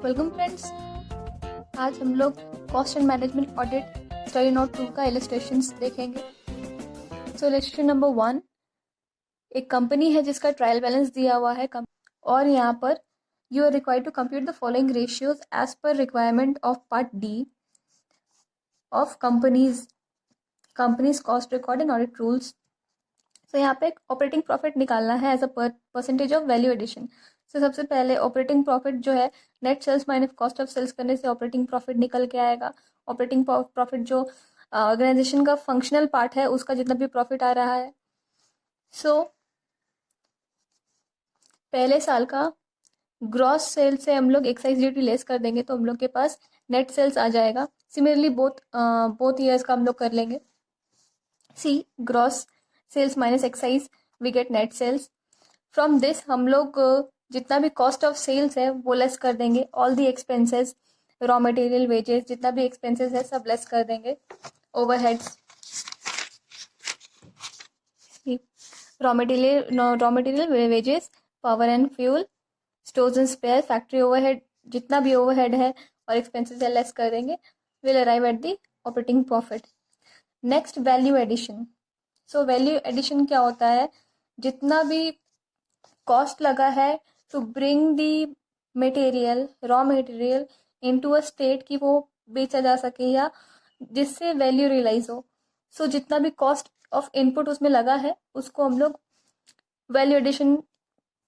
Welcome friends. आज हम लोग cost and management audit study note 2 का इलस्ट्रेशंस देखेंगे। सो इलस्ट्रेशन नंबर 1, एक कंपनी है जिसका ट्रायल बैलेंस दिया हुआ है और यहाँ पर you are required to compute the following ratios as per requirement of part D of companies cost record and audit rules. तो यहाँ पे एक ऑपरेटिंग प्रॉफिट निकालना है as a percentage of value addition. तो सबसे पहले ऑपरेटिंग प्रॉफिट जो है net sales minus cost of sales करने से ऑपरेटिंग प्रॉफिट निकल के आएगा। ऑपरेटिंग प्रॉफिट जो ऑर्गेनाइजेशन का फंक्शनल पार्ट है उसका जितना भी प्रॉफिट आ रहा है। सो पहले साल का ग्रॉस सेल से हम लोग एक्साइज ड्यूटी लेस कर देंगे तो हम लोग के पास नेट सेल्स आ जाएगा। सिमिलरली बोथ ईयर्स का हम लोग कर लेंगे। See gross sales minus excise we get net sales. From this हम लोग जितना भी कॉस्ट ऑफ सेल्स है वो लेस कर देंगे। All the expenses, raw material, wages, जितना भी एक्सपेंसेस है सब लेस कर देंगे। Overheads, raw material, wages, power and fuel, stores and spare, factory overhead, जितना भी ओवरहेड है और एक्सपेंसेस है लेस कर देंगे। Will arrive at the operating profit. Next value addition. So value addition क्या होता है? जितना भी कॉस्ट लगा है to bring the material, raw material into a state कि वो बेचा जा सके या जिससे वैल्यू रियलाइज हो। सो जितना भी कॉस्ट ऑफ इनपुट उसमें लगा है उसको हम लोग वैल्यू एडिशन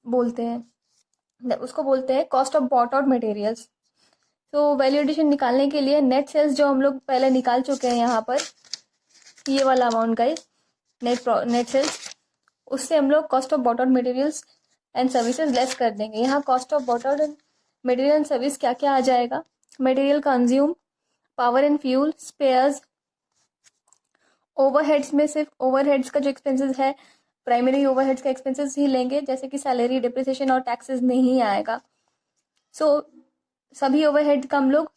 बोलते हैं। उसको बोलते हैं cost of bought out materials. तो वैल्यू एडिशन निकालने के लिए नेट सेल्स जो हम लोग पहले निकाल चुके हैं यहाँ पर, ये वाला अमाउंट का नेट सेल्स, उससे हम लोग cost of bought out materials and services less कर देंगे। यहाँ cost of bought out and material and service क्या क्या आ जाएगा? Material consume, power and fuel, spares. Overheads में सिर्फ ओवरहेड्स का जो एक्सपेंसेस है, प्राइमरी ओवरहेड्स का एक्सपेंसेस ही लेंगे, जैसे कि सैलरी, डिप्रिसिएशन और टैक्सेस नहीं आएगा। सो सभी ओवरहेड का हम लोग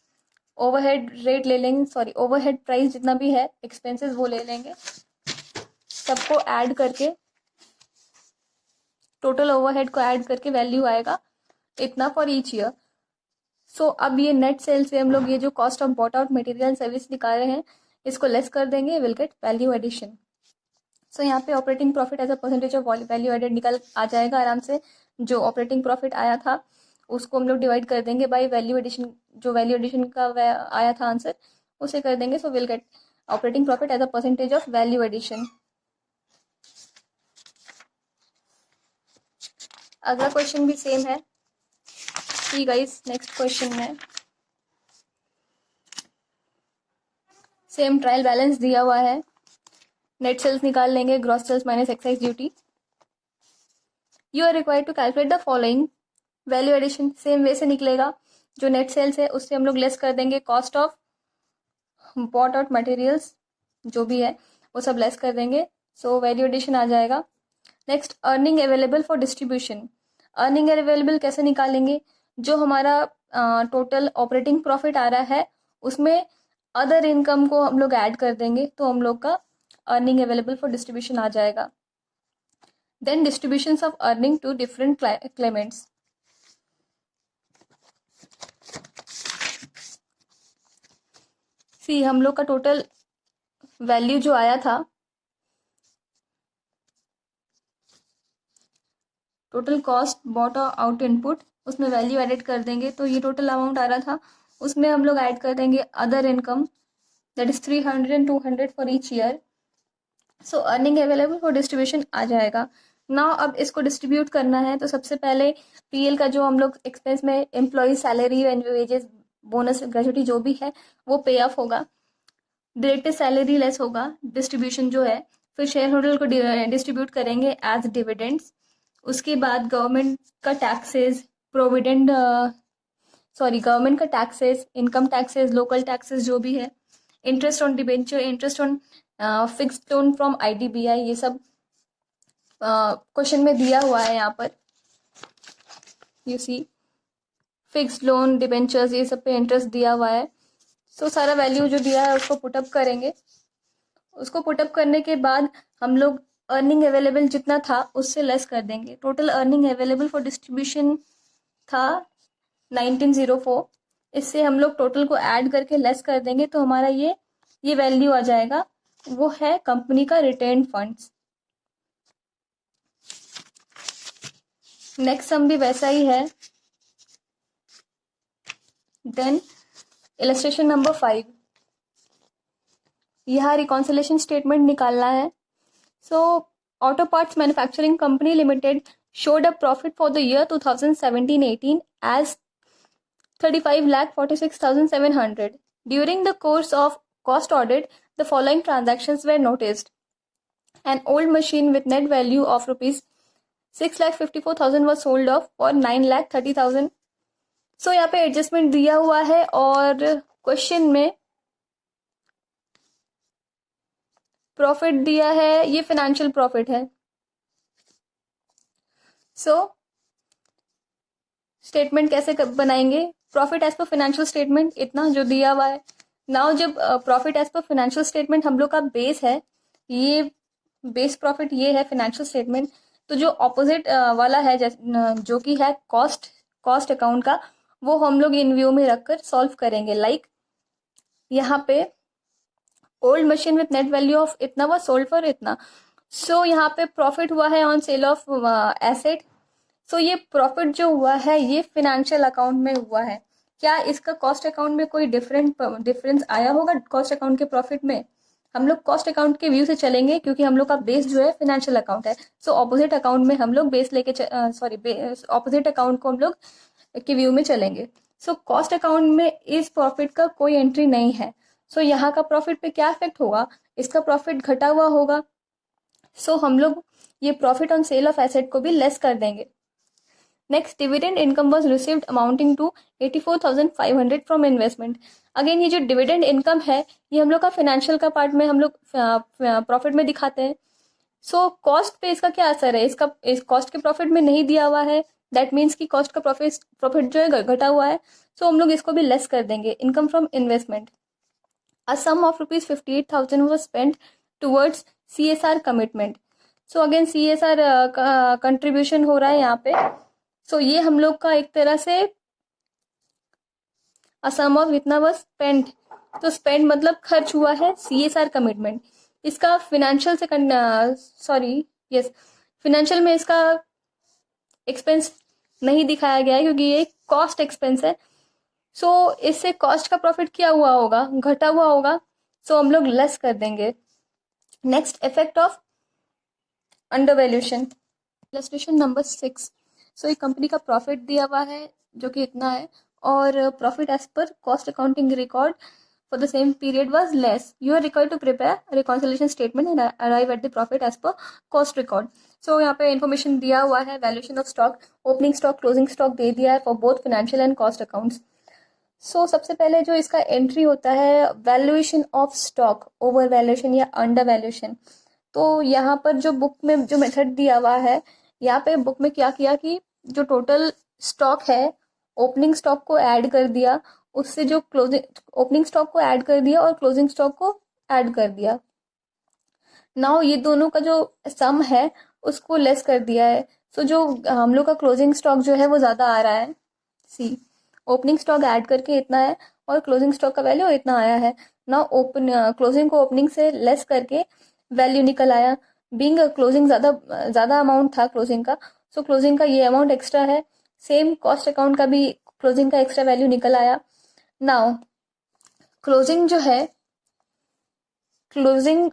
ओवरहेड रेट ले लेंगे, ओवरहेड प्राइस जितना भी है एक्सपेंसेस वो ले लेंगे। सबको ऐड करके, टोटल ओवरहेड को ऐड करके वैल्यू आएगा इतना फॉर ईच ईयर। सो अब ये नेट सेल से हम लोग ये जो cost of bought out material service निकाल रहे हैं इसको लेस कर देंगे, will get value addition. So यहाँ पे operating profit as a percentage of value added निकल आ जाएगा आराम से। जो ऑपरेटिंग प्रॉफिट आया था उसको हम लोग डिवाइड कर देंगे बाय वैल्यू एडिशन, जो वैल्यू एडिशन का आया था आंसर उसे कर देंगे। So will get operating profit as a percentage of value addition. अगला क्वेश्चन भी सेम है। सी गाइस, नेक्स्ट क्वेश्चन में सेम ट्रायल बैलेंस दिया हुआ है। नेट सेल्स निकाल लेंगे, gross sales minus excise duty. You are required to calculate the following. Value addition same way से निकलेगा। जो नेट सेल्स है उससे हम लोग लेस कर देंगे cost of bought out materials, जो भी है वो सब लेस कर देंगे। सो वैल्यू एडिशन आ जाएगा। Next, earning available for distribution. Earning available कैसे निकालेंगे? जो हमारा टोटल ऑपरेटिंग प्रॉफिट आ रहा है उसमें अदर इनकम को हम लोग ऐड कर देंगे तो हम लोग का अर्निंग अवेलेबल फॉर डिस्ट्रीब्यूशन आ जाएगा। Then distributions of earning to different claimants. See हम लोग का टोटल वैल्यू जो आया था, total cost bought out input, उसमें वैल्यू एडिट कर देंगे तो ये टोटल अमाउंट आ रहा था उसमें हम लोग ऐड कर देंगे other income, that is 300 and 200 for each year. So earning available for distribution आ जाएगा। नाउ अब इसको डिस्ट्रीब्यूट करना है तो सबसे पहले पीएल का जो हम लोग एक्सपेंस में employee salary and wages, bonus, gratuity जो भी है वो पे ऑफ होगा। डायरेक्ट सैलरी लेस होगा डिस्ट्रीब्यूशन जो है। फिर शेयर होल्डर को डिस्ट्रीब्यूट करेंगे एज डिविडेंड्स। उसके बाद गवर्नमेंट का टैक्सेस, प्रोविडेंट गवर्नमेंट का taxes, income taxes, local taxes जो भी है, interest on debenture, interest on fixed loan from IDBI, ये सब क्वेश्चन में दिया हुआ है। यहाँ पर you see fixed loan, debentures, ये सब पे इंटरेस्ट दिया हुआ है। सो सारा वैल्यू जो दिया है उसको पुटअप करेंगे। उसको पुटअप करने के बाद हम लोग अर्निंग अवेलेबल जितना था उससे लेस कर देंगे। Total earning available for distribution था 1904। इससे हम लोग टोटल को ऐड करके लेस कर देंगे तो हमारा ये वैल्यू आ जाएगा, वो है कंपनी का रिटेन फंड्स। नेक्स्ट सम भी वैसा ही है। देन इलस्ट्रेशन नंबर 5, यहाँ रिकॉन्सिलेशन स्टेटमेंट निकालना है। So auto parts manufacturing company limited showed a profit for the year 2017-18 as 35,46,700. During the course of cost audit, the following transactions were noticed. An old machine with net value of rupees 6,54,000 was sold off for 9,30,000. सो यहाँ पे adjustment दिया हुआ है और question में profit दिया है, ये फाइनेंशियल प्रॉफिट है। सो स्टेटमेंट कैसे बनाएंगे? Profit as per financial statement इतना जो दिया हुआ है। नाउ जब profit as per financial statement हम लोग का बेस है, ये बेस प्रॉफिट ये है फाइनेंशियल स्टेटमेंट, तो जो ऑपोजिट वाला है जो कि है कॉस्ट अकाउंट का, वो हम लोग इन व्यू में रखकर सॉल्व करेंगे। लाइक यहाँ पे old machine with net value of इतना वो सोल्ड फॉर इतना। सो यहाँ पे प्रॉफिट हुआ है ऑन सेल ऑफ एसेट। सो ये प्रॉफिट जो हुआ है ये फाइनेंशियल अकाउंट में हुआ है। क्या इसका कॉस्ट अकाउंट में कोई डिफरेंस आया होगा? कॉस्ट अकाउंट के प्रॉफिट में हम लोग कॉस्ट अकाउंट के व्यू से चलेंगे क्योंकि हम लोग का बेस जो है फाइनेंशियल अकाउंट है। सो ऑपोजिट अकाउंट में हम लोग बेस लेके ऑपोजिट अकाउंट को हम लोग के व्यू में चलेंगे। सो कॉस्ट अकाउंट में इस प्रॉफिट का कोई एंट्री नहीं है। सो यहाँ का प्रॉफिट पे क्या इफेक्ट होगा? इसका प्रॉफिट घटा हुआ होगा। सो हम लोग ये profit on sale of asset को भी लेस कर देंगे। Next, dividend income was received amounting to 84,500 from investment. Again ये जो डिविडेंड इनकम है ये हम लोग का फाइनेंशियल का पार्ट में हम लोग प्रॉफिट में दिखाते हैं। सो कॉस्ट पे इसका क्या असर है? इस कॉस्ट के प्रॉफिट में नहीं दिया हुआ है, दैट मीन्स कि कॉस्ट का प्रॉफिट जो है घटा हुआ है। सो हम लोग इसको भी लेस कर देंगे। Income from investment, a sum of rupees 58,000 was spent towards CSR commitment. So again CSR contribution हो रहा है यहाँ पे। सो ये हम लोग का एक तरह से a sum of इतना was spent, तो स्पेंड मतलब खर्च हुआ है CSR कमिटमेंट। इसका फाइनेंशियल से फाइनेंशियल में इसका एक्सपेंस नहीं दिखाया गया है क्योंकि ये कॉस्ट एक्सपेंस है। सो इससे कॉस्ट का प्रॉफिट क्या हुआ होगा? घटा हुआ होगा। सो हम लोग लेस कर देंगे। Next, effect of under valuation, illustration number 6। सो एक कंपनी का प्रॉफिट दिया हुआ है जो कि इतना है और profit as per cost accounting record for the same period was less. You are required to prepare reconciliation statement and arrive at the profit as per cost record. So यहाँ पे इन्फॉर्मेशन दिया हुआ है। Valuation of stock, opening stock, closing stock दे दिया है for both financial and cost accounts. So सबसे पहले जो इसका एंट्री होता है valuation of stock, over valuation या अंडर वैल्यूएशन। तो यहाँ पर जो बुक में जो मेथड दिया हुआ है, यहाँ पे बुक में क्या किया कि जो टोटल स्टॉक है ओपनिंग स्टॉक को ऐड कर दिया, उससे जो क्लोजिंग ओपनिंग स्टॉक को ऐड कर दिया और क्लोजिंग स्टॉक को ऐड कर दिया। नाउ ये दोनों का जो सम है उसको लेस कर दिया है। सो जो हम लोग का क्लोजिंग स्टॉक जो है वो ज़्यादा आ रहा है। सी ओपनिंग स्टॉक ऐड करके इतना है और क्लोजिंग स्टॉक का वैल्यू इतना आया है। ना क्लोजिंग को ओपनिंग से लेस करके वैल्यू निकल आया। बीइंग क्लोजिंग ज़्यादा अमाउंट था क्लोजिंग का, सो क्लोजिंग का ये अमाउंट एक्स्ट्रा है। सेम कॉस्ट अकाउंट का भी क्लोजिंग का एक्स्ट्रा वैल्यू निकल आया। नाउ क्लोजिंग जो है, क्लोजिंग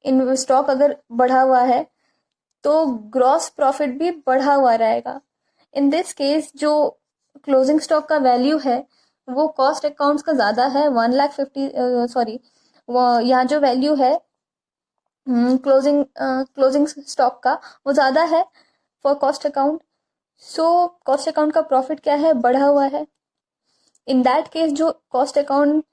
इन स्टॉक अगर बढ़ा हुआ है तो ग्रॉस प्रॉफिट भी बढ़ा हुआ रहेगा। इन दिस केस जो क्लोजिंग स्टॉक का वैल्यू है वो कॉस्ट अकाउंट्स का ज़्यादा है, 1,50,000 यहाँ जो वैल्यू है क्लोजिंग स्टॉक का वो ज़्यादा है for cost account. So cost account का प्रॉफिट क्या है? बढ़ा हुआ है। इन दैट केस जो कॉस्ट अकाउंट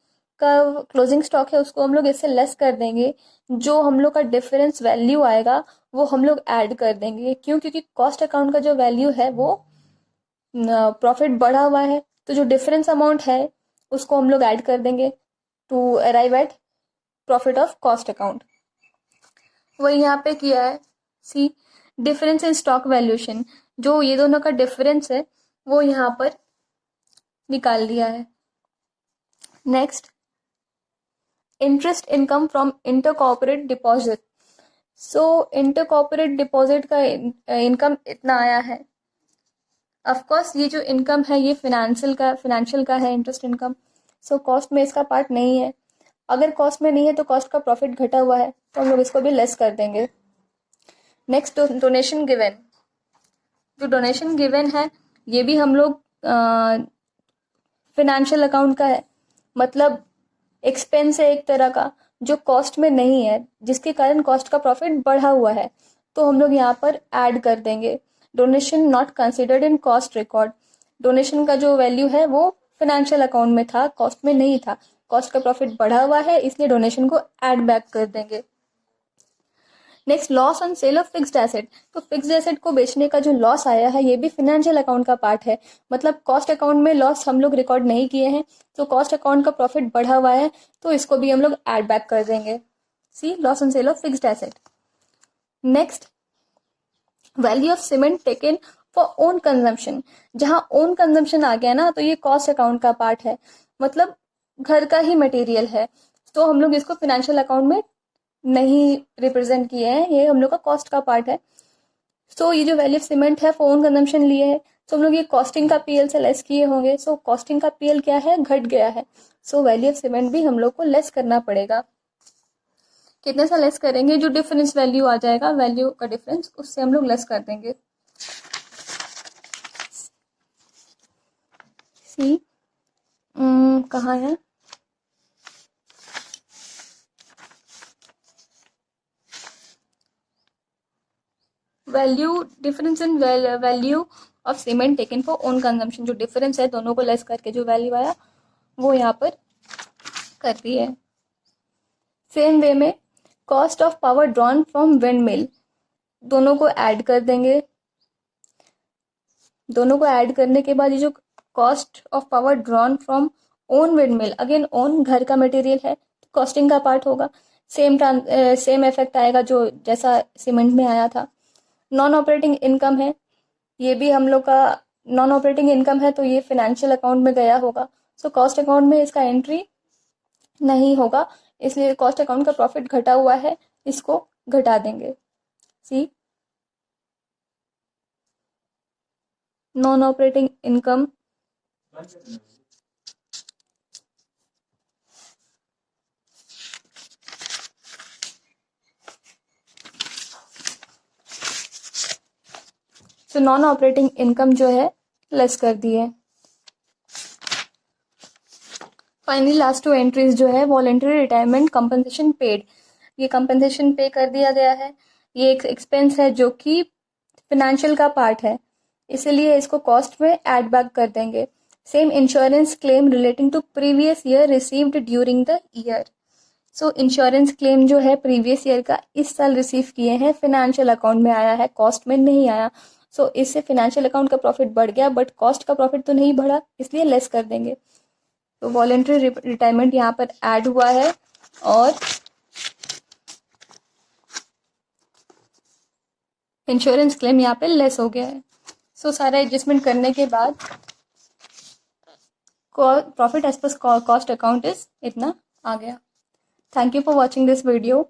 का क्लोजिंग स्टॉक है उसको हम लोग इससे लेस कर देंगे। जो हम लोग का डिफरेंस वैल्यू आएगा वो हम लोग ऐड कर देंगे। क्यों? क्योंकि कॉस्ट अकाउंट का जो वैल्यू है वो प्रॉफिट बढ़ा हुआ है, तो जो डिफरेंस अमाउंट है उसको हम लोग ऐड कर देंगे to arrive at profit of cost account. वही यहाँ पे किया है। See difference in stock valuation, जो ये दोनों का डिफरेंस है वो यहाँ पर निकाल लिया है। Next, interest income from inter corporate deposit. So inter corporate deposit का इनकम इतना आया है। ऑफकोर्स ये जो इनकम है ये फिनेंशियल का है इंटरेस्ट इनकम। सो कॉस्ट में इसका पार्ट नहीं है। अगर कॉस्ट में नहीं है तो कॉस्ट का प्रॉफिट घटा हुआ है तो हम लोग इसको भी लेस कर देंगे। Next, donation given. जो डोनेशन गिवन है ये भी हम लोग फिनेंशियल अकाउंट का है, मतलब एक्सपेंस है एक तरह का जो कॉस्ट में नहीं है, जिसके कारण कॉस्ट का प्रॉफिट बढ़ा हुआ है, तो हम लोग यहाँ पर ऐड कर देंगे। Donation not considered in cost record. Donation का जो वैल्यू है वो फिनेंशियल अकाउंट में था, कॉस्ट में नहीं था। कॉस्ट का प्रॉफिट बढ़ा हुआ है इसलिए डोनेशन को ऐड बैक कर देंगे। Next, loss on sale of fixed asset. तो फिक्स्ड एसेट को बेचने का जो लॉस आया है ये भी फिनेंशियल अकाउंट का पार्ट है, मतलब कॉस्ट अकाउंट में लॉस हम लोग रिकॉर्ड नहीं किए हैं, तो कॉस्ट अकाउंट का प्रॉफिट बढ़ा हुआ है तो इसको भी हम लोग ऐड बैक कर देंगे। C, loss on sale of fixed asset. Next, value of cement taken for own consumption. जहां ओन कंजम्पशन आ गया ना तो ये कॉस्ट अकाउंट का पार्ट है, मतलब घर का ही मटेरियल है, तो हम लोग इसको फिनेंशियल अकाउंट में नहीं रिप्रेजेंट किए हैं, ये हम लोग का कॉस्ट का पार्ट है। सो ये जो वैल्यू ऑफ सीमेंट है फॉर ओन कंजम्पशन लिए है, तो हम लोग ये कॉस्टिंग का पीएल से लेस किए होंगे। सो कॉस्टिंग का पीएल क्या है, घट गया है, सो वैल्यू ऑफ सीमेंट भी हम लोग को लेस करना पड़ेगा। कितने सा लेस करेंगे, जो डिफरेंस वैल्यू आ जाएगा, वैल्यू का डिफरेंस, उससे हम लोग लेस कर देंगे। सी, कहाँ है, value difference in value of cement taken for own consumption. जो डिफरेंस है दोनों को लेस करके जो वैल्यू आया वो यहाँ पर कर दी है। सेम वे में cost of power drawn from wind mill, दोनों को ऐड कर देंगे। दोनों को ऐड करने के बाद ये जो cost of power drawn from own wind mill, again own घर का मटेरियल है तो कॉस्टिंग का पार्ट होगा। सेम इफेक्ट आएगा जो जैसा सीमेंट में आया था। नॉन ऑपरेटिंग इनकम है, ये भी हम लोग का नॉन ऑपरेटिंग इनकम है तो ये फिनेंशियल अकाउंट में गया होगा, सो कॉस्ट अकाउंट में इसका एंट्री नहीं होगा, इसलिए कॉस्ट अकाउंट का प्रॉफिट घटा हुआ है, इसको घटा देंगे। सी, नॉन ऑपरेटिंग इनकम तो नॉन ऑपरेटिंग इनकम जो है लेस कर दी है। फाइनली लास्ट टू एंट्रीज जो है वॉलंटरी रिटायरमेंट कंपनसेशन पेड, ये कंपनसेशन पे कर दिया गया है। ये एक एक्सपेंस है जो कि फिनेंशियल का पार्ट है, इसलिए इसको कॉस्ट में ऐड बैक कर देंगे। Same insurance claim relating to previous year received during the year. So insurance claim जो है प्रीवियस ईयर का इस साल रिसीव किए हैं, फिनेंशियल अकाउंट में आया है, कॉस्ट में नहीं आया। सो इससे फिनेंशियल अकाउंट का प्रॉफिट बढ़ गया बट कॉस्ट का प्रॉफिट तो नहीं बढ़ा, इसलिए लेस कर देंगे। तो वॉलंटरी रिटायरमेंट यहाँ पर ऐड हुआ है और इंश्योरेंस क्लेम यहाँ पे लेस हो गया है। सो सारा एडजस्टमेंट करने के बाद profit as per cost account is इतना आ गया। Thank you for watching this video.